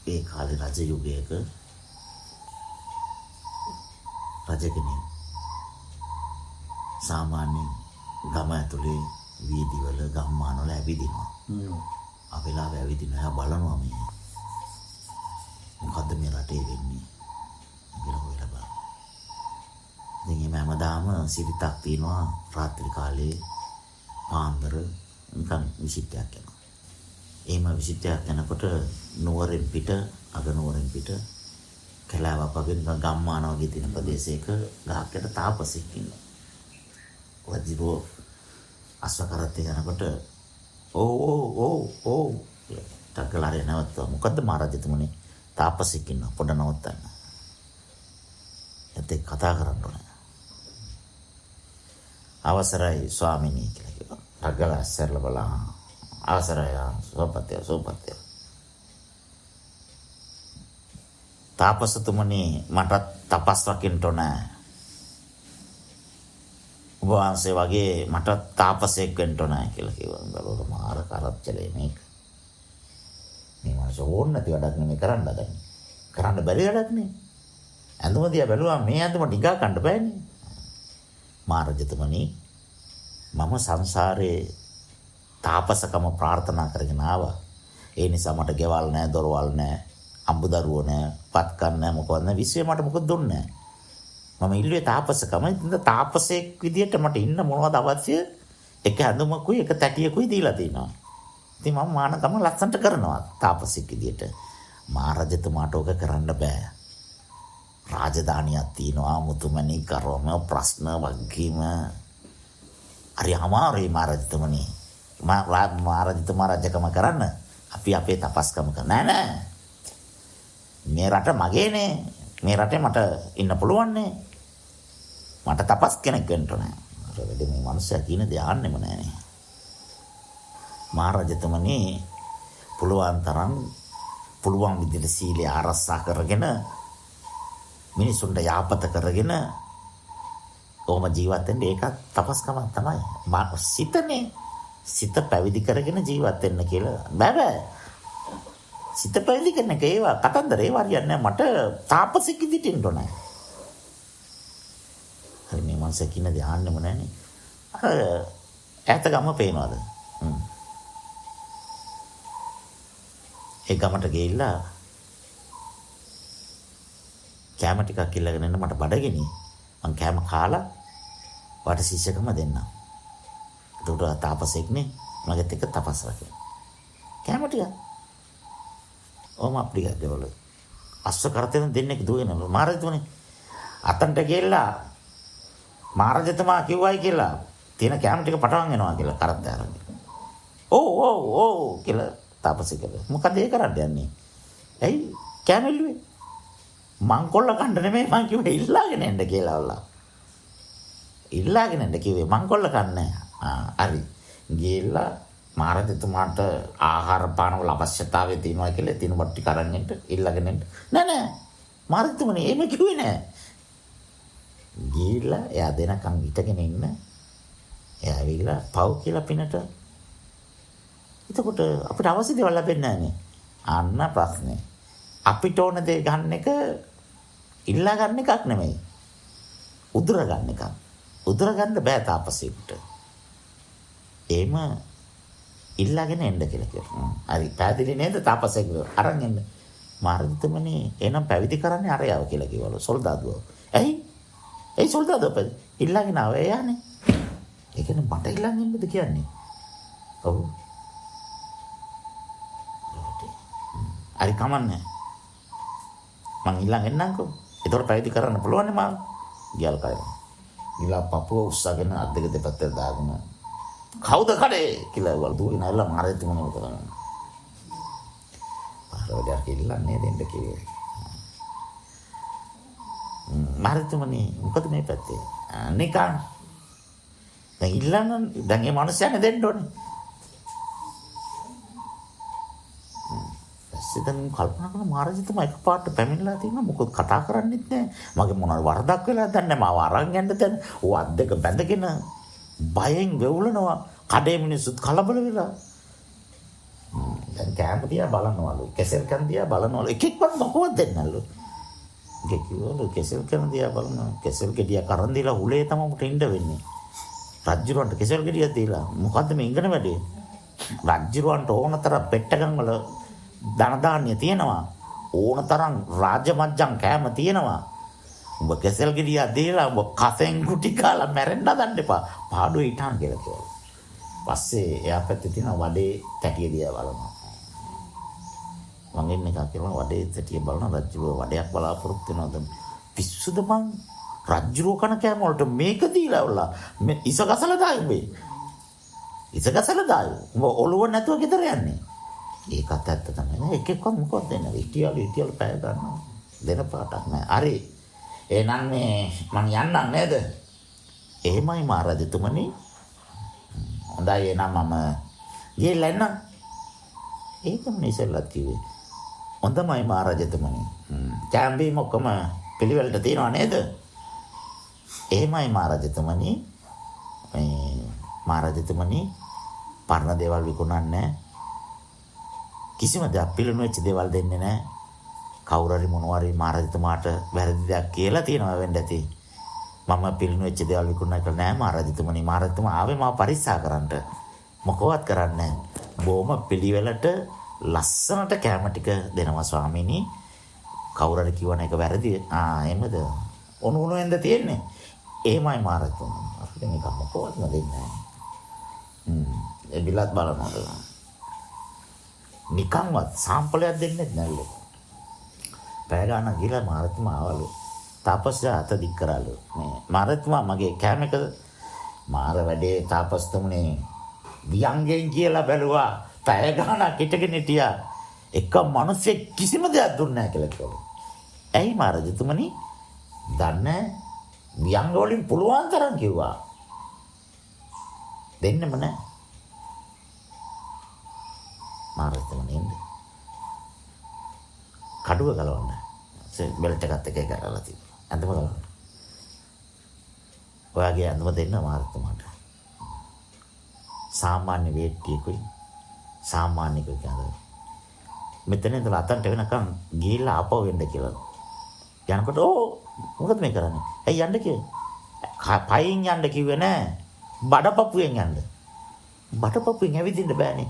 ඒ කාලේ රජ යුගයක රජ කෙනෙක් සාමාන්‍යයෙන් ගම ඇතුලේ වීදිවල ගම්මානවල ඇවිදිනවා. අපේලා ඇවිදිනවා බලනවා මේ මොකද්ද මේ රටේ වෙන්නේ කියලා හොයලා බලනවා. ඉතින් මේ හැමදාම සිරිතක් තියනවා රාත්‍රී කාලේ පාන්දර නිකන් විසිටයක් යනවා. එහෙම විසිටයක් යනකොට නුවරින් පිට අග නුවරින් පිට කැලෑවක් වගේ නිකන් ගම්මාන වගේ තියෙන ප්‍රදේශයක ගහකට තාපසෙක් ඉන්නවා. වදිරෝ අස්ව කරත්තේ යනකොට ඕ ටක්කලාරේ නැවතුවා. මොකද්ද මහරජතුමනි තාපසෙක් ඉන්නවා පොඩ නවත්තන්න. එතෙක් කතා කරන්න ඕනේ. අවසරයි ස්වාමිනී කියලා කිව්වා. ටක්කලා ඇස්සරලා බලා අවසරයි සෝපත්‍ය තාපසතුමනි මට තපස් රකින්න ඕනේ. ඔබ වහන්සේ වගේ මට තාපසයෙක් වෙන්න ඕනේ කියලා කිව්වා. බලන්න මාර කරච්චලේ මේක. මේ මාස ඕන නැති වැඩක් නෙමෙයි කරන්න හදන්නේ. කරන්න බැරි වැඩක් නේ. ඇඳුම දිහා බැලුවා මේ ඇඳුම ටිකා ගන්න බෑනේ. මහරජතුමනි මම සංසාරේ තාපසකම ප්‍රාර්ථනා කරගෙන ආවා. ඒ නිසා මට ගෙවල් නැහැ, දොරවල් නැහැ, අඹදරුවෝ නැහැ, පත්කම් නැහැ, මොකවත් නැහැ. විශ්වය මට මොකද දුන්නේ නැහැ. මම ඉල්ලුවේ තාපසකම. ඉතින් තාපසෙක් විදියට මට ඉන්න මොනවද අවශ්‍ය? එක ඇඳුමකුයි එක තැටියකුයි දීලා තිනවා. ඉතින් මම මානකම ලස්සනට කරනවා තාපසෙක් විදියට. මහරජතුමාට ඕක කරන්න බෑ. රාජධානියක් තියෙනවා, මුතුමැණි කරවම ප්‍රශ්න වගකීම. හරි අමාරුයි මහරජතුමනි. මහරජතුමා රජකම කරන්න අපි අපේ තපස්කම කරන්න නෑ. මේ රට මගේනේ. මේ රටේ මට ඉන්න පුළුවන්නේ. මට තපස් කෙනෙක් වෙන්න ඕනේ. අර මේ මිනිස්සයා කියන දේ ආන්නෙම නෑනේ. මහරජතුමනි පුළුවන් තරම් පුළුවන් විදිහට සීලය ආරක්ෂා කරගෙන මිනිසුන්ට යාපත කරගෙන කොහොම ජීවත් වෙන්නේ ඒකත් තපස්කමක් තමයි. සිතනේ සිත පැවිදි කරගෙන ජීවත් වෙන්න කියලා බෑ. සිත පැවිදි කරන එක ඒවා කතන්දර ඒවා හරියන්නේ මට තාපසෙක් විදිහට ඉන්න ඕනේ. හරි මේ මනස කින දේ ආන්නෙම නැහනේ. අර ඈත ගම පේනවද? ඒ ගමට ගිහිල්ලා කැම ටිකක් ඉල්ලගෙන එන්න මට බඩගිනි. මං කැම කාලා වට ශිෂ්‍යකම දෙන්නම්. ඒකට තාපසෙක්නේ මගෙත් එක්ක තපස් රකින්න. කැම ටික. ඕම අප්ලිකා දෙවල. අස්ස කරතෙන් දෙන්නෙක් දුවගෙන මහරජතුමනි අතන්ට ගිහිල්ලා මහරජතුමා කිව්වයි කියලා තියෙන කැම ටික පටවන් එනවා කියලා කරත් අරගෙන. ඕ කියලා තාපසෙක් කිව්වා. මොකද ඒ කරන්න යන්නේ? ඇයි කැම එල්ලුවේ? මංකොල්ල කන්න නෙමෙයි මං කිව්වේ ඉල්ලාගෙන එන්න කියලා වල්ලා. ඉල්ලාගෙන එන්න කිව්වේ මංකොල්ල කන්නේ. හරි. ගිහිල්ලා මහරජතුමාට ආහාර පාන වල අවශ්‍යතාවය තියෙනවා කියලා තිනුබත් ටික අරන් එන්න ඉල්ලාගෙන එන්න. නෑ මහරජතුමනි එහෙම කිව්වේ නෑ. ගිහිල්ලා එයා දෙනකන් හිටගෙන ඉන්න. එයා ඇවිල්ලා පව් කියලා පිනට. එතකොට අපිට අවශ්‍ය දේවල් ලැබෙන්නේ නෑනේ. අන්න ප්‍රශ්නේ. අපිට ඕන දේ ගන්න එක ඉල්ලා ගන්න එකක් නෙමෙයි. උදුර ගන්න එකක්. උදුර ගන්න බෑ තාපසෙකට. එහෙම ඉල්ලාගෙන එන්න කියලා කියනවා. හරි පැහැදිලි නේද තාපසෙක් අරන් එන්න. මහරජතුමනි එනම් පැවිදි කරන්නේ අරයව කියලා කිව්වලු සොල්දාදුව. ඇයි සොල්දාදුව ඉල්ලාගෙන ආවේ යන්නේ? ඒ කියන්නේ මට ඉල්ලන් එන්නද කියන්නේ? ඔව්. හරි කමන්නේ. මං ඉල්ලන් එන්නම්කෝ. ඒතකොට පැවිදි කරන්න පුළුවන් නේ මම. ගියල් කය. ගිලා පපුව උස්සගෙන අත් දෙක දෙපැත්තට දාගෙන කවුද කඩේ කියලා වල දුවගෙන ඇවිල්ලා මහරජතුමනි මොකද කරන්නේ? පාරවලට ඉල්ලන්නේ දෙන්න කිව්වේ. මහරජතුමනි මොකද මේ පැත්තේ? නිකන් දැන් ඉල්ලන්න දැන් මේ මිනිස්සුන්ට දෙන්න ඕනේ. දැන් කල්පනා කරන මහරජතුමා එකපාරට පැමිණලා තියෙනවා මොකද කතා කරන්නෙත් නැහැ. මගේ මොනවාර වරදක් වෙලා දැන් මාව අරන් යන්න දැන් ਉਹ අත් දෙක බැඳගෙන බයෙන් වෙවුලනවා. කඩේ මිනිස්සුත් කලබල වෙලා. දැන් කැම්ප් දිහා බලනවලු. කෙසෙල් කන් දිහා බලනවලු. එකෙක්වත් මොකවත් දෙන්නලු. කිව්වලු කෙසෙල් කන් දිහා බලනවා. කෙසෙල් ගෙඩිය කරන් දීලා හුලේ තමයි උට ඉන්න වෙන්නේ. රජ්ජුරුවන්ට කෙසෙල් ගෙඩියක් දීලා මොකද්ද මේ ඉංගන වැඩේ? රජ්ජුරුවන්ට ඕනතරම් පෙට්ටගම් වල ධන ධාන්‍ය තියෙනවා. ඕනතරම් රාජමජ්ජම් කෑම තියෙනවා. උඹ කෙසෙල් ගෙඩියක් දීලා උඹ කසෙන් කුටි කාලා මැරෙන්න හදන්න එපා. පාඩුවේ හිටන් කියලා කිව්වා. පස්සේ එයා පැත්තේ තියෙන වඩේ තැටිය දිහා බලනවා. මං එන්නේ කා කියලා වඩේ තැටිය බලන රජ්ජුරුව වඩයක් බලාපොරොත්තු වෙනවද? පිස්සුද මං? රජ්ජුරුව කන කෑම වලට මේක දීලා වලා මේ ඉස ගසලා දායි උඹේ. ඉස ගසලා දායි. උඹ ඔළුව නැතුව ගෙදර යන්නේ. ඒකත් ඇත්ත තමයි නේ. එකෙක්වත් මොකක්ද දෙන්නේ? ඉටියලු පැය ගන්නවා. දෙන පාටක් නෑ. හරි. එහෙනම් මේ මං යන්නම් නේද? එහෙමයි මහරජතුමනි. හොඳයි එහෙනම් මම ගිහලා එන්නම්. ඒකම ඉස්සෙල්ලත් කිව්වේ. හොඳමයි මහරජතුමනි. කැම්බීම ඔක්කොම පිළිවෙලට තියනවා නේද? එහෙමයි මහරජතුමනි. මහරජතුමනි පරණ දේවල් විකුණන්නේ කිසිම දෙයක් පිළිණු වෙච්ච දේවල් දෙන්නේ නැහැ. කවුරු හරි මොනවා හරි මහරජතුමාට වැරදි දෙයක් කියලා තියෙනවා වෙන්න ඇති. මම පිළිණු වෙච්ච දේවල් විකුණන්න කියලා නෑ මහරජතුමනි. මහරජතුමා ආවේ මාව පරික්ෂා කරන්න. මොකවත් කරන්නේ නෑ. බොහොම පිළිවෙලට ලස්සනට කැම ටික දෙනවා ස්වාමීනි. කවුරු හරි කියවන එක වැරදි. එහෙමද? ඔනුවෙන්ද තියෙන්නේ? එහෙමයි මහරජතුමනි. අපිට මේක මොකවත්ම දෙන්නේ නෑ. ඒ බිලත් බලනවද? නිකන්වත් සාම්පලයක් දෙන්නේ නැල්ලු. පැය ගන්න ගිහලා මහරජතුමා ආවලු. තාපසයා අත දික් කරාලු. මේ මහරජතුමා මගේ කැම එක මාර වැඩේ තාපස්තුමනේ වියංගෙන් කියලා බැලුවා. පැය ගානක් හිටගෙන හිටියා. එක මිනිස්සෙක් කිසිම දෙයක් දුන්නේ නැහැ කියලා කිව්වා. ඇයි මහරජතුමනි? දන්නේ වියංග වලින් පුළුවන් තරම් කිව්වා. දෙන්නෙම නැහැ. මහරජතුමනි එන්නේ. කඩුව ගලවන්න. බෙල්ට් එකත් එක ගලවලා තිබ්බා. ඇඳුම ගලවන්න. ඔයාගේ ඇඳුම දෙන්න මහරජතුමාට. සාමාන්‍ය වේට්ටියකුයි සාමාන්‍ය කෙනෙක්. මෙතන ඉඳලා අතන්ට වෙනකන් ගිහිල්ලා ආපහු වෙන්න කියලා. යනකොට මොකද මේ කරන්නේ? ඇයි යන්න කිව්වේ? පයින් යන්න කිව්වේ නෑ. බඩපපුවෙන් යන්න. බඩපපුවෙන් ඇවිදින්න බෑනේ.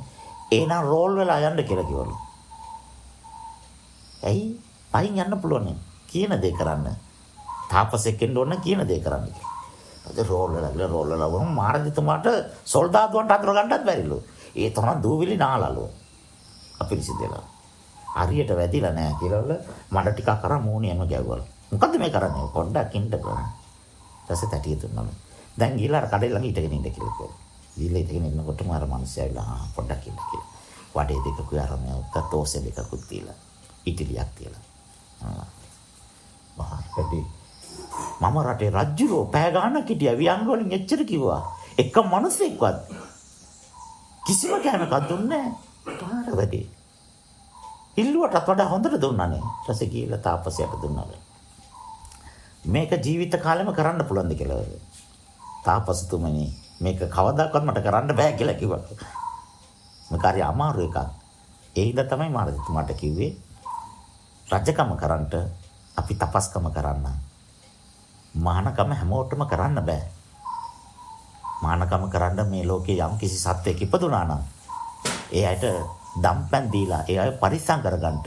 එහෙනම් රෝල් වෙලා යන්න කියලා කිව්වලු. ඇයි? පයින් යන්න පුළුවන් කියන දේ කරන්න. තාපසෙක් වෙන්න ඕන කියන දේ කරන්න කියලා. අද රෝල් වෙලා වුණා මහරජතුමාට සොල්දාදුවන්ට අතර ගන්නත් බැරිලු. ඒ තරම් දූවිලි නාලලු. අපිරිසිදෙලා. හරියට වැදිලා නැහැ කියලා මඩ ටිකක් අරන් මූණියම ගැව්වලු. මොකද්ද මේ කරන්නේ? පොඩ්ඩක් ඉන්න කරා. ඊටසේ තටිය දුන්නලු. දැන් ගිහලා අර කඩේ ළඟ හිටගෙන ඉන්න කියලා කිව්වා. ගිහලා ඉඳගෙන ඉන්නකොටම අර මිනිස්සයා ඇවිල්ලා පොඩ්ඩක් ඉන්න කියලා. වඩේ දෙකකුයි අරන් යවුවා. තෝසෙ දෙකකුත් තියලා. ඉටිලියක් තියලා. මහත්පති මම රටේ රජ්ජුරෝ පැය ගානක් හිටියා. වියංග වලින් එච්චර කිව්වා. එක මිනිස්සෙක්වත් කිසිම කෑමක් දුන්නේ නැහැ. පාර වැඩි. ඉල්ලුවටත් වඩා හොඳට දුන්නානේ. ඊට පස්සේ ගිහලා තාපසයට දුන්නාලු. මේක ජීවිත කාලෙම කරන්න පුළුවන්ද කියලා. තාපසතුමනි මේක කවදාකවත් මට කරන්න බෑ කියලා කිව්වා. මේක හරි අමාරු එකක්. ඒ හින්දා තමයි මහරජතුමාට කිව්වේ රජකම කරන්නට අපි තපස්කම කරන්න. මහානකම හැමෝටම කරන්න බෑ. මහානකම කරන්න මේ ලෝකේ යම් කිසි සත්වයක් ඉපදුනා නම් ඒ අයට දම්පැන් දීලා ඒ අය පරිස්සම් කරගන්නට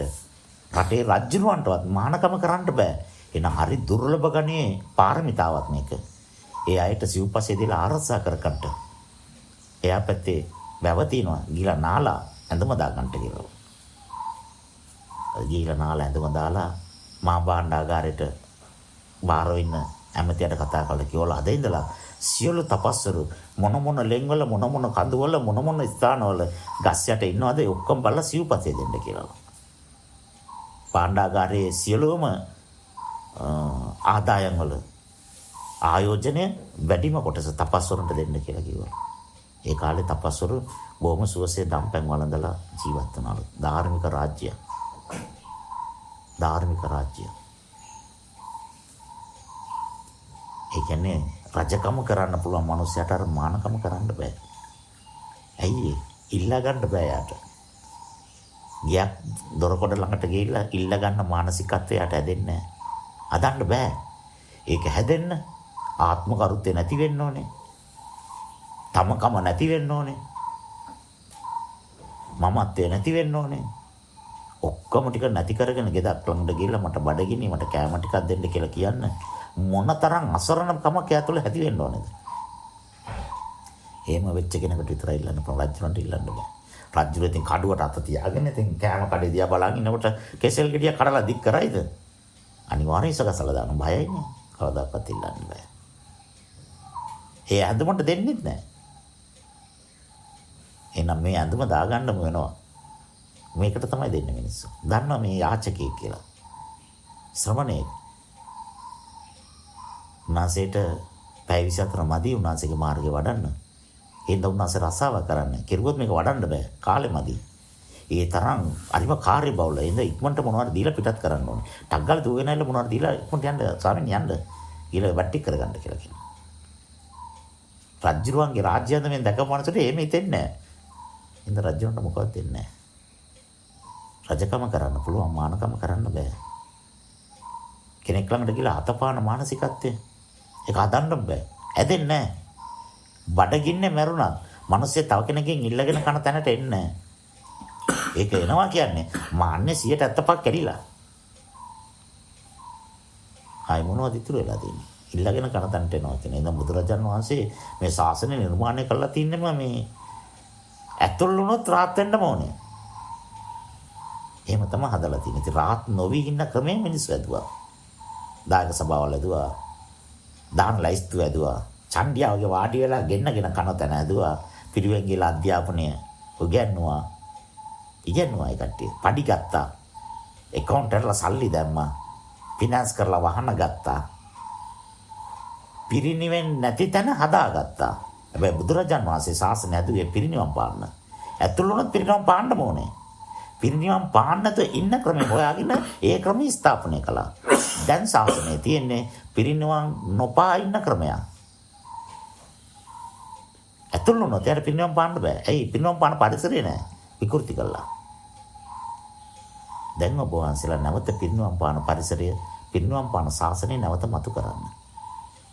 රටේ රජුණවන්ටවත් මහානකම කරන්න බෑ. එන හරි දුර්ලභ ගණයේ පාරමිතාවක් මේක. ඒ අයට සිව්පස්සේ දීලා ආරක්ෂා කරගන්නට. එයා පැත්තේ වැව තියනවා ගිහලා නාලා ඇඳුම දාගන්නට කියලා. ගිහලා නාලා ඇඳුම දාලා මහා භාණ්ඩාගාරයට බාරව ඉන්න ඇමතියට කතා කරලා කිව්වල අද ඉඳලා සියලු තපස්වරු මොන ලෙන්වල මොන කඳුවල මොන ස්ථානවල ගස් යට ඉන්නවද ඒ ඔක්කොම බලලා සිව්පස්සේ දෙන්න කියලා. භාණ්ඩාගාරයේ සියලුම ආදායම් වල ආයෝජනය වැඩිම කොටස තපස්වරුන්ට දෙන්න කියලා කිව්වා. ඒ කාලේ තපස්වරු බොහොම සුවසේ දම්පැන් වළඳලා ජීවත් වුණාලු. ධාර්මික රාජ්‍යයක්. ධාර්මික රාජ්‍ය. ඒ කියන්නේ රජකම කරන්න පුළුවන් මිනිස්සයාට අර මානකම කරන්න බෑ. ඇයි ඉල්ලා ගන්න බෑ යාට. ගියක් දොරකොඩ ළඟට ගිහිල්ලා ඉල්ල ගන්න මානසිකත්වයට හැදෙන්නේ නැහැ. හදන්න බෑ. ඒක හැදෙන්න ආත්ම කරුත්වය නැති වෙන්න ඕනේ. තමකම නැති වෙන්න ඕනේ. මමත්වය නැති වෙන්න ඕනේ. ඔක්කොම ටික නැති කරගෙන ගෙදර ළඟට ගිහිල්ලා මට බඩගිනි මට කෑම ටිකක් දෙන්න කියලා කියන්න මොනතරම් අසරණකමක් එයා තුළ ඇති වෙන්න ඕනේද? එහෙම වෙච්ච කෙනෙකුට විතරයි ඉල්ලන්න පුළුවන්. රජුන්ට ඉල්ලන්න බෑ. රජු ඉතින් කඩුවට අත තියාගෙන ඉතින් කෑම කඩේ දිහා බලන් ඉන්නකොට කෙසෙල් ගෙඩිය කඩලා දික් කරයිද? අනිවාර්යයෙන් ඉසගසලා දාන බයයිනේ. කවදාවත් ඉල්ලන්න බෑ. ඒ ඇඳුමට දෙන්නෙත් නෑ. එහෙනම් මේ ඇඳුම දාගන්නම වෙනවා. මේකට තමයි දෙන්නේ මිනිස්සු. දන්නවා මේ යාචකයෙක් කියලා. ශ්‍රමණේ. උන්වහන්සේට පැය 24 මදි උන්වහන්සේගේ මාර්ගේ වඩන්න. ඒඳ උන්වහන්සේ රසාව කරන්න. කිරුවොත් මේක වඩන්න බෑ. කාලෙ මදි. ඒ තරම් අරිම කාර්ය බහුල. ඒඳ ඉක්මනට මොනවද දීලා පිටත් කරන්න ඕනේ. ටග්ගල් දුවගෙන ඇවිල්ලා මොනවද දීලා ඉක්මනට යන්න ස්වාමීන් යන්න. ඊළ වැටි කරගන්න කියලා කියනවා. රජුරුවන්ගේ රාජ්‍යයන්ද මේ දැකපු මනසට එහෙම හිතෙන්නේ නැහැ. ඉතින් රජුන්ට මොකවත් දෙන්නේ නැහැ. රජකම කරන්න පුළුවන් මානකම කරන්න බෑ. කෙනෙක් ළඟට ගිහලා අතපාන මානසිකත්වය ඒක හදන්න බෑ. ඇදෙන්නේ නැහැ. බඩගින්නේ මැරුණා. මිනිස්සේ තව කෙනකින් ඉල්ලගෙන කන තැනට එන්නේ නැහැ. ඒක එනවා කියන්නේ මාන්නේ 175ක් කැඩිලා. ආයි මොනවද ඉතුරු වෙලා තියෙන්නේ? ඉල්ලගෙන කන තැනට එනවා කියන්නේ. එහෙනම් බුදුරජාණන් වහන්සේ මේ ශාසනය නිර්මාණය කළා තින්නේම මේ ඇතුල් වුණොත් රාත් වෙන්නම ඕනේ. එහෙම තමයි හදලා තියෙන්නේ. ඉතින් රාත් නොවි ඉන්න ක්‍රමය මිනිස්සු ඇදුවා. දායක සභාවල් ඇදුවා. දාන ලයිස්තු ඇදුවා. චණ්ඩියා වගේ වාඩි වෙලා ගෙන්නගෙන කන තැන ඇදුවා. පිරිවෙන් ගිහලා අධ්‍යාපනය උගන්වුවා. ඉගෙනුවා ඒ කට්ටිය. පඩි ගත්තා. account එකවල සල්ලි දැම්මා. ෆිනෑන්ස් කරලා වහන ගත්තා. පිරිනිවෙන් නැති තැන හදාගත්තා. හැබැයි බුදුරජාන් වහන්සේ ශාසනය ඇදුවේ පිරිනිවන් පාන්න. ඇතුළු වුණත් පිරිනිවන් පාන්න ඕනේ. පිරිනිවන් පාන්නත ඉන්න ක්‍රමය හොයාගෙන ඒ ක්‍රමය ස්ථාපනය කළා. දැන් ශාසනයේ තියෙන්නේ පිරිනිවන් නොපා ඉන්න ක්‍රමයක්. ඇතුළු වුණත් යාට පිරිනිවන් පාන්න බෑ. ඇයි පිරිනිවන් පාන පරිසරය නැහැ. විකෘති කළා. දැන් ඔබ වහන්සේලා නැවත පිරිනිවන් පාන පරිසරය පිරිනිවන් පාන ශාසනය නැවත මතු කරන්න.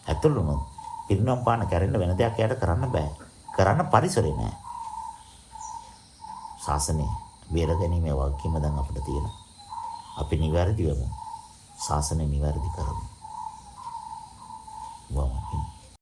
ඇතුළු වුණොත් පිරිනිවන් පාන කැරෙන්න වෙන දෙයක් යාට කරන්න බෑ. කරන්න පරිසරය නැහැ. ශාසනය බේරගැනීමේ වගකීම දැන් අපිට තියෙනවා. අපි නිවැරදි වෙමු. ශාසනය නිවැරදි කරමු. වම